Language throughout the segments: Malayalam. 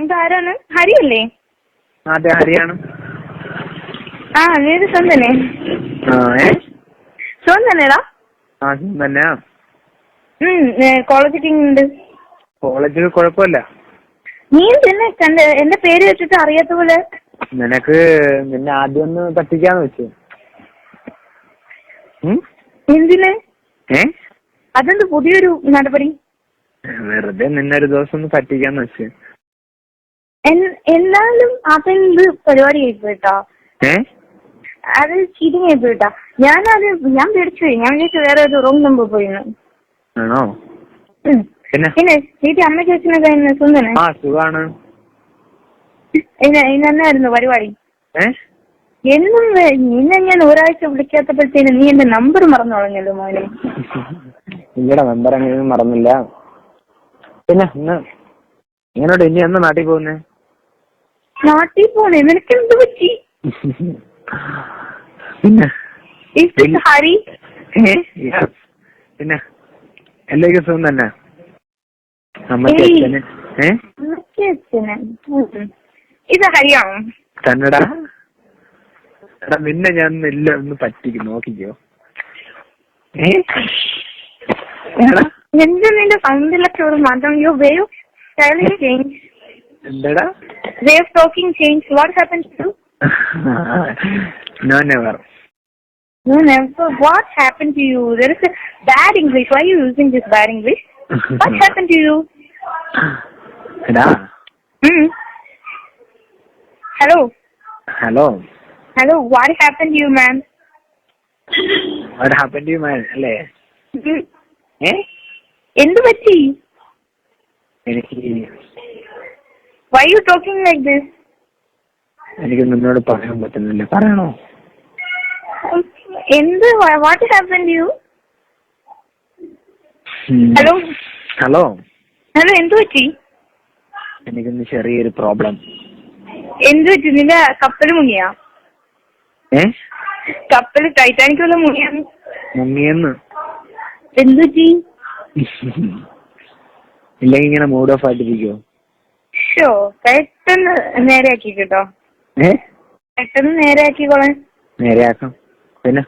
ഇതാരാണ്? ഹരിയല്ലേ? അതെ, ഹരിയാണ്. നീത് സ്വന്തം തന്നെ? സ്വന്തം തന്നെടാ? തന്നെയാ. കോളേജൊക്കെ എങ്ങനെയുണ്ട്? കോളേജ് കുഴപ്പമില്ല. നീ തന്നെ എന്റെ പേര് വെച്ചിട്ട് അറിയാത്ത പോലെ. നിന്നെ ആദ്യം ഒന്ന് പറ്റിക്കാന്ന് വെച്ചു. എന്തിന്? അതെന്ത് പുതിയൊരു നടപടി? വെറുതെ നിന്നെ ഒരു ദിവസം ഒന്ന് പറ്റിക്കാന്ന് വെച്ചു. എന്നാലും അതെന്ത് പരിപാടി ആയിപ്പോയിട്ടാ? അത് ചീറ്റിംഗ് ആയിപ്പോയിട്ടാ. ഞാൻ പേടിച്ചുപോയി. ഞാൻ വിചാരിച്ചു വേറെ ഒരു റൂം നമ്പർ പോയിന്ന്. ആണോ? പിന്നെ ചേച്ചി അമ്മ ചേച്ചിനൊക്കെ സുന്ദരനെ? സുഖാണ്. ഇന്നെന്നായിരുന്നു പരിപാടി? എന്നും നിന്നെ ഞാൻ ഒരാഴ്ച വിളിക്കാത്തപ്പോഴത്തേന് നീ എന്റെ നമ്പർ മറന്നു കളഞ്ഞല്ലോ മോനെ. നിങ്ങളുടെ നമ്പർ അങ്ങനെ മറന്നില്ല. പിന്നെ ഇങ്ങനോട്ട് ഇനി എന്നാ നാട്ടിൽ പോകുന്നേ? നാട്ടിൽ പോണേ? നിനക്ക് എന്ത് പറ്റി? പിന്നെ ഹരി പിന്നെ എല്ലാവർക്കും സുഖം തന്നെ? ഇത് ഹരിയാണോ? തന്നെടാ. നിന്നെ ഞാൻ എല്ലാം ഒന്ന് പറ്റിക്കും, നോക്കിക്കോ. എന്താ നിന്റെ സൗണ്ടിലൊക്കെ ഒരു മാറ്റം? Your way of styling change. എന്താടാ? Way of talking change. What happened to you? No, never. No, never. What happened to you? There is a bad English. Why are you using this bad English? What happened to you? Da. Hello. Hello. Hello. What happened to you, man? What happened to you, man? അല്ലേ? എന്ത് പറ്റി? എനിക്ക് Why are you talking like this? എനിക്ക് നിന്നോട് പറയാൻ പറ്റുന്നില്ല. പറയണോ? എന്ത്? What happened to you? Hello. Hello. Hello, എന്ത് പറ്റി? എനിക്കൊന്ന് ചെറിയൊരു പ്രോബ്ലം. എന്ത് പറ്റി? നിന്റെ കപ്പല് മുങ്ങിയാ? കപ്പല് ടൈറ്റാനിക് വല്ല മുങ്ങിയെന്ന്. എന്ത് പറ്റി? ഇല്ലെങ്കിൽ ഇങ്ങനെ മൂഡ് ഓഫ് ആയിട്ടിരിക്കോ? പെട്ടെന്ന് നേരെയാക്കി കേട്ടോ. പെട്ടെന്ന് നേരെയാക്കിക്കോളെ. നേരെയാക്കാം. പിന്നെ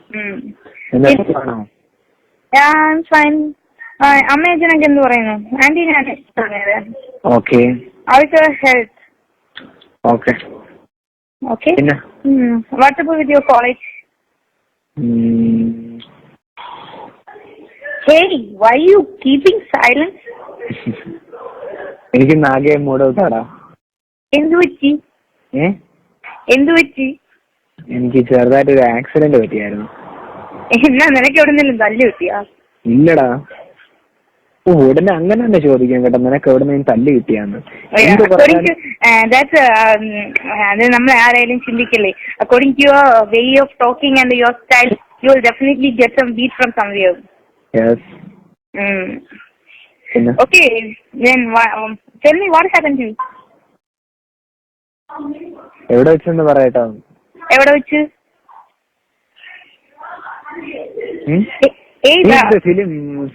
ഫൈൻ. അമ്മ അച്ഛനൊക്കെ എന്ത് പറയുന്നു? ആന്റി ഞാൻ ഓക്കെ. അവർക്ക് health okay. Okay. WhatsApp with your college. Hey, why are you keeping silence? എനിക്ക് നാഗെ മൂഡ് ഔട്ടാടാ. എന്ത് പറ്റി? എന്ത് പറ്റി? എനിക്ക് ചെറുതായിട്ടൊരു ആക്സിഡന്റ് പറ്റിയായിരുന്നു. എന്നാ നിനക്ക് എവിടെന്നെങ്കിലും തല്ല് കിട്ടിയാ? ഇല്ലടാ. ഉടനെ അങ്ങനെ തന്നെ ചോദിക്കാൻ കേട്ടോ, നിനക്ക് എവിടെന്നെങ്കിലും തല്ല് കിട്ടിയാന്ന്. അത് നമ്മൾ ആരായാലും ചിന്തിക്കില്ലേ. According to your way of talking and your style, you will definitely get some beat from somewhere. Yes. Okay, then tell me what happened to you? എവിടെ വെച്ചെന്ന് പറയട്ടോ. എവിടെ വെച്ച്?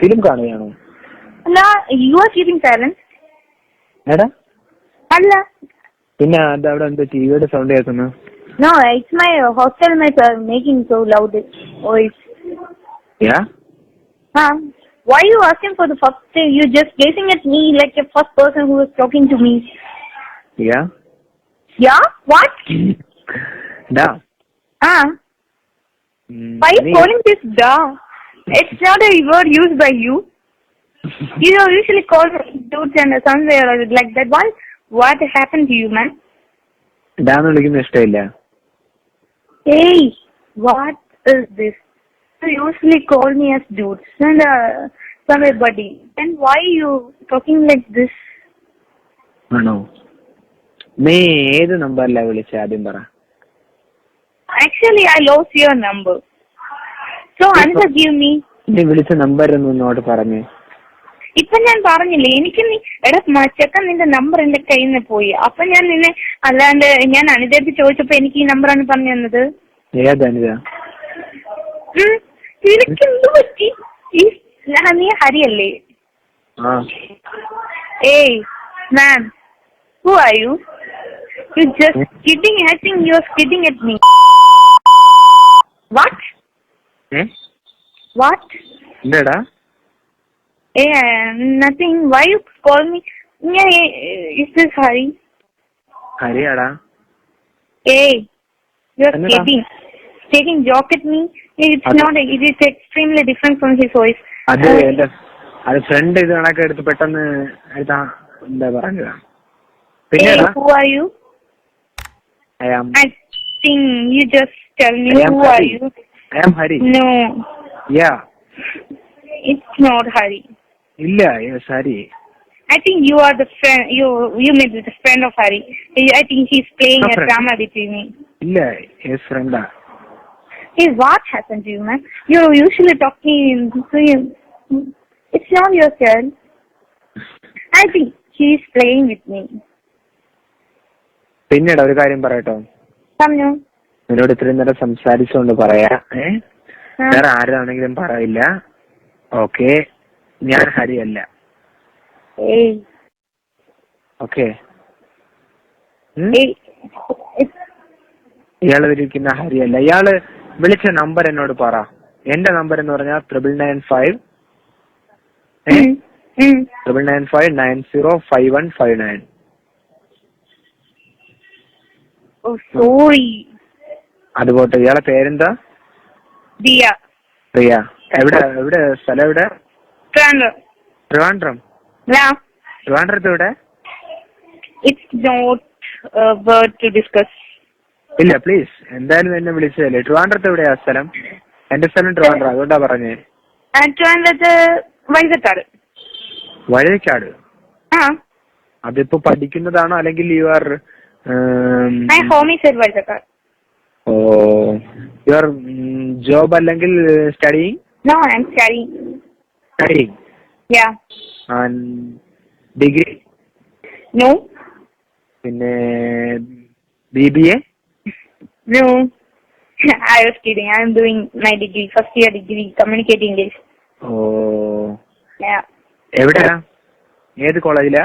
ഫിലിം കാണുകയാണോ? അല്ല, you are keeping silence. എടാ അല്ല, പിന്നെ അതവിടെ എന്താ ടിവിയുടെ സൗണ്ട് കേൾക്കുന്നു? No, it's my hostel mates are making so loud voice. Yeah? Why are you asking for the first thing? You just gazing at me like a first person who was talking to me. Yeah? Yeah? What? Da. Why are you calling this da? It's not a word used by you. You usually call dudes and somewhere like that. Why? What happened to you, man? Da nu vilikkunna ishtayilla. Hey, what is this? You usually call me as dudes and somebody. Then why you talking like this? ആണോ? നീ ഏത് നമ്പറിലാ വിളിച്ചേ ആദ്യം പറ. Actually, I lost your number. So, answer give me. നീ വിളിച്ച നമ്പർ ഒന്ന് ഇങ്ങോട്ട് പറഞ്ഞേ. ഇപ്പൊ ഞാൻ പറഞ്ഞില്ലേ, എനിക്ക് നീ ചെക്കൻ നിന്റെ നമ്പർ എന്റെ കയ്യിൽ നിന്ന് പോയി. അപ്പൊ ഞാൻ നിന്നെ അല്ലാണ്ട് ഞാൻ അനിതയ്ക്ക് ചോദിച്ചപ്പോ എനിക്ക് ഈ നമ്പറാണ് പറഞ്ഞു തന്നത്. ഏത് അനിത? നിനക്ക് എന്ത് പറ്റി? നീ ഹരിയല്ലേ? ഏയ് മാം, Who are you? You're just kidding. I think you're kidding at me. What? What? എന്താടാ? Nothing. Why you call me? Yeah, is this Hari? ഹരിയാടാ. Hey, you're kidding. Taking joke at me. It's not. It is extremely different from his voice. അത് ഫ്രണ്ട് ഇത് കണക്കെ എടുത്ത് പെട്ടെന്ന് എന്താ പറഞ്ഞതാ. Hey, who are you? I think you just tell me who are you. I am Hari. No. Yeah. It's not Hari. ഇല്ല, yes Hari. I think you are the friend. You may be the friend of Hari. I think he's playing a drama between me. ഇല്ല, yes friend. Hey, what happened to you, man? You're usually talking to him. It's not your turn. I think he's playing with me. പിന്നീട് ഒരു കാര്യം പറയട്ടോ. പറഞ്ഞോ. നിന്നോട് ഇത്രയും നേരം സംസാരിച്ചോണ്ട് പറയാ. വേറെ ആരാണെങ്കിലും പറയില്ല. ഓക്കെ, ഞാൻ ഹരിയല്ല. ഓക്കെ, ഇയാള് വിളിക്കുന്ന ഹരിയല്ല. ഇയാള് വിളിച്ച നമ്പർ എന്നോട് പറ. എന്റെ നമ്പർ എന്ന് പറഞ്ഞാൽ 995 995905159. അതുപോട്ടെ. ഇയാളെ പേരെന്താ? പ്രിയ. എവിടെ സ്ഥലം? എവിടെ? ട്രിവാൻഡ്രം. ട്രിവാൻഡ്രത്ത് എവിടെ? ഇല്ല പ്ലീസ്, എന്തായാലും എന്നെ വിളിച്ചതല്ലേ. ട്രിവാൻഡ്രത്ത് എവിടെയാ സ്ഥലം? എന്റെ സ്ഥലം ട്രിവാൻഡ്രം, അതുകൊണ്ടാ പറഞ്ഞേ. വഴുതക്കാട്. അതിപ്പോ പഠിക്കുന്നതാണോ അല്ലെങ്കിൽ യു ആർ യുവർ ജോബ് അല്ലെങ്കിൽ സ്റ്റഡിയിങ്? സ്റ്റഡിയിങ്. ഡിഗ്രി? പിന്നെ BBA? No, I was kidding. I am doing my degree, first year degree, communicating English. Oh. Yeah. എവിടെയാ? ഏത് കോളേജിലാ?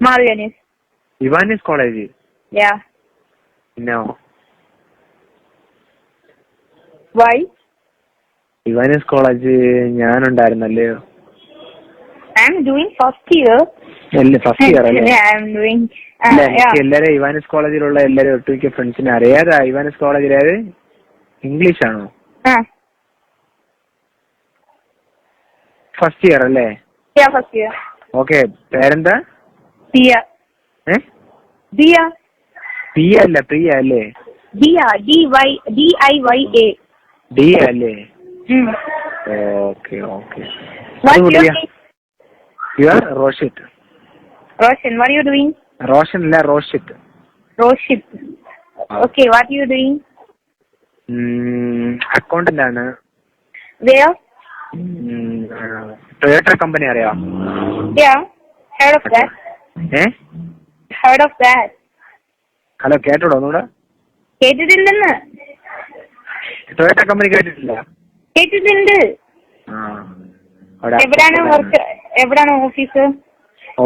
Marianis. Ivanis College? Yeah. No. Why? Ivanis College ഞാനുണ്ടായിരുന്നല്ലേ. I am doing first year. First year അല്ലേ? Yeah, I am doing. എല്ലാരും ഇവാനിസ് കോളേജിലുള്ള എല്ലാരും ഒട്ടുമിക്ക ഫ്രണ്ട്സിനെ അറിയാതാ. ഇവാനിസ് കോളേജിലേത് ഇംഗ്ലീഷ് ആണോ? ഫസ്റ്റ് ഇയർ അല്ലേ? First year. ഓക്കെ, പേരെന്താ? ദിയ. ദിയ. പിയ അല്ല, പ്രിയ അല്ലേ? ദിയ. DIYA. ദിയ അല്ലേ? Okay okay. You are Roshit. Roshan, what are you doing? Roshan അല്ല, Roshit. Roshit. Okay, what are you doing? Accountant ആണ്. Where? Toyota company അറിയോ? Yeah, heard of that. Heard of that. Hello, കേട്ടോടോ ഒന്നുകൂടെ? കേട്ടിട്ടില്ലെന്ന്. ടൊയോട്ട കമ്പനി കേട്ടിട്ടില്ല? കേട്ടിട്ടുണ്ട്. എവിടാണ് വർക്ക്? എവിടാണ് ഓഫീസ്?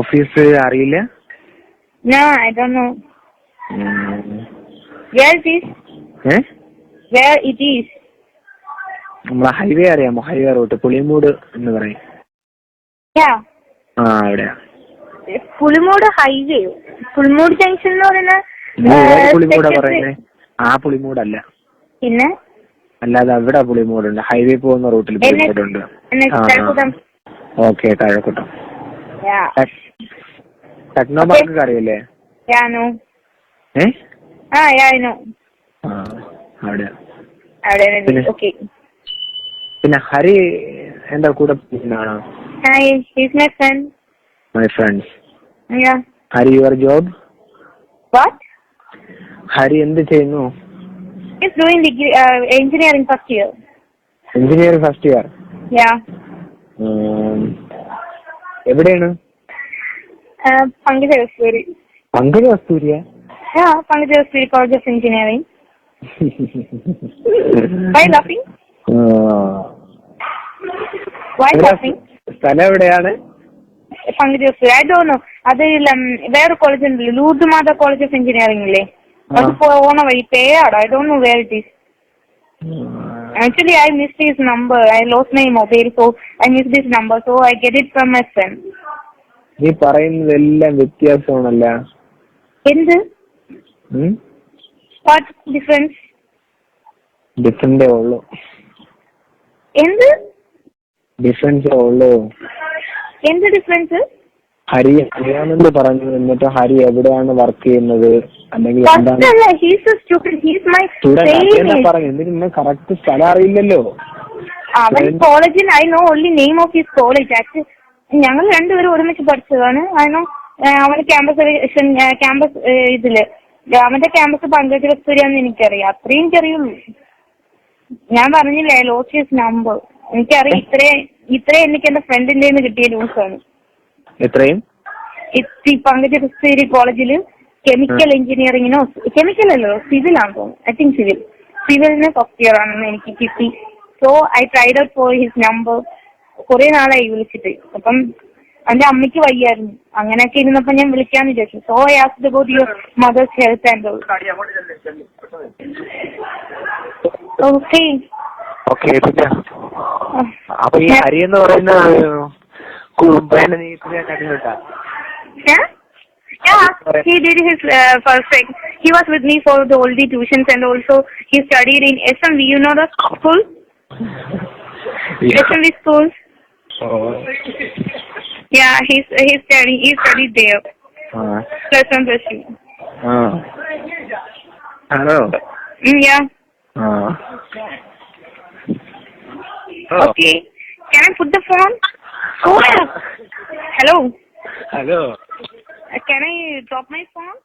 ഓഫീസ് അറിയില്ല? No, I don't know. Where it is? Where it is? നമ്മളെ ഹൈവേ അറിയാമോ? ഹൈവേ റൂട്ട് പുളിമൂട് എന്ന് പറയും. എവിടെയാ? പുളിമൂട് ഹൈവേ? പുളിമൂട് ജംഗ്ഷൻ എന്ന് പറയുന്ന പുളിമൂടാ പറയുന്നേ? ആ പുളിമൂടല്ല. പിന്നെ അല്ലാതെ അവിടെ പുളിമൂടുണ്ട്. ഹൈവേ പോകുന്ന റൂട്ടിൽ പുളിമൂടുണ്ട്. ഓക്കെ, താഴെക്കുട്ടം. ടെക്നോ പാർക്ക് അറിയില്ലേ? പിന്നെ ഹരി എന്താ കൂടെ ആണോ? My friends. Hari your job? Hari എന്ത് ചെയ്യുന്നു? Engineering first year. Engineering first year? എവിടെയാണ്? പങ്കജ കസ്തൂരി. പങ്കജ കസ്തൂരിയ? Pankaja Kasturi college of engineering. Why laughing? Why laughing? സ്ഥലം എവിടെയാണ്? പങ്കജ കസ്തൂരി. I don't know. അത് വേറെ കോളേജ് ഉണ്ടല്ലോ, Lourdes Matha college of engineering ഇല്ലേ, അത് പോണ വഴി പേയാടോ, I don't know where it is. Actually, I missed his number. I lost my mobile, so I missed his number. So I get it from my friend. നീ പറയുന്നതെല്ലാം വ്യത്യാസമാണല്ല. എന്ത്? What difference? ഡിഫറൻസേ ഉള്ളൂ. എന്ത് ഡിഫറൻസേ ഉള്ളൂ? എന്ത് ഡിഫറൻസ്? ഹരി അറിയാമെന്ന് പറഞ്ഞു, എന്നിട്ട് ഹരി എവിടെയാണ് വർക്ക് ചെയ്യുന്നത് അല്ലെങ്കിൽ എന്താണ് പറഞ്ഞു, എന്നിട്ട് നിന്നെ കറക്റ്റ് സ്ഥലം അറിയില്ലല്ലോ. അവൻ കോളേജിൽ I know only name of his college. Actually ഞങ്ങൾ രണ്ടുപേരും ഒരുമിച്ച് പഠിച്ചതാണ്. അതിനോ അവന്റെ ക്യാമ്പസ് ഇതില് അവന്റെ ക്യാമ്പസ് പങ്കജ് കസ്തൂരിയാന്ന് എനിക്കറിയാം, അത്രയും എനിക്കറിയുള്ളൂ. ഞാൻ പറഞ്ഞില്ലേ ലോസ്റ്റ് ഹിസ് നമ്പർ. എനിക്കറിയാം, ഇത്രയും എനിക്ക് എന്റെ ഫ്രണ്ടിന്റെ കിട്ടിയ ന്യൂസാണ്. എത്രയും പങ്കജ് കസ്തൂരി കോളേജില് കെമിക്കൽ എഞ്ചിനീയറിംഗിനോ, കെമിക്കൽ അല്ലോ സിവിൽ ആണെന്ന് തോന്നുന്നു, ഐ തിങ്ക് സിവിലിന് ഫസ്റ്റ് ഇയർ ആണെന്ന് എനിക്ക് കിട്ടി. So I tried out for his number. കുറെ നാളായി വിളിച്ചിട്ട്. അപ്പം എന്റെ അമ്മയ്ക്ക് വയ്യായിരുന്നു, അങ്ങനെയൊക്കെ ഇരുന്നപ്പോ ഞാൻ വിളിക്കാന്ന് വിചാരിച്ചു. So I asked about your mother's health and all. Okay okay. പിന്നെ അപ്പൊ ഈ ഹരി എന്ന് പറയുന്ന Yeah, he did his perfect. He was with me for all the tuitions, and also he studied in SMV. You know the school? SMV school. Oh. Yeah, he studied there. Plus one plus two. Hello. Yeah. Oh. Okay. Can I put the phone? Oh. Hello. Hello. Can I drop my phone?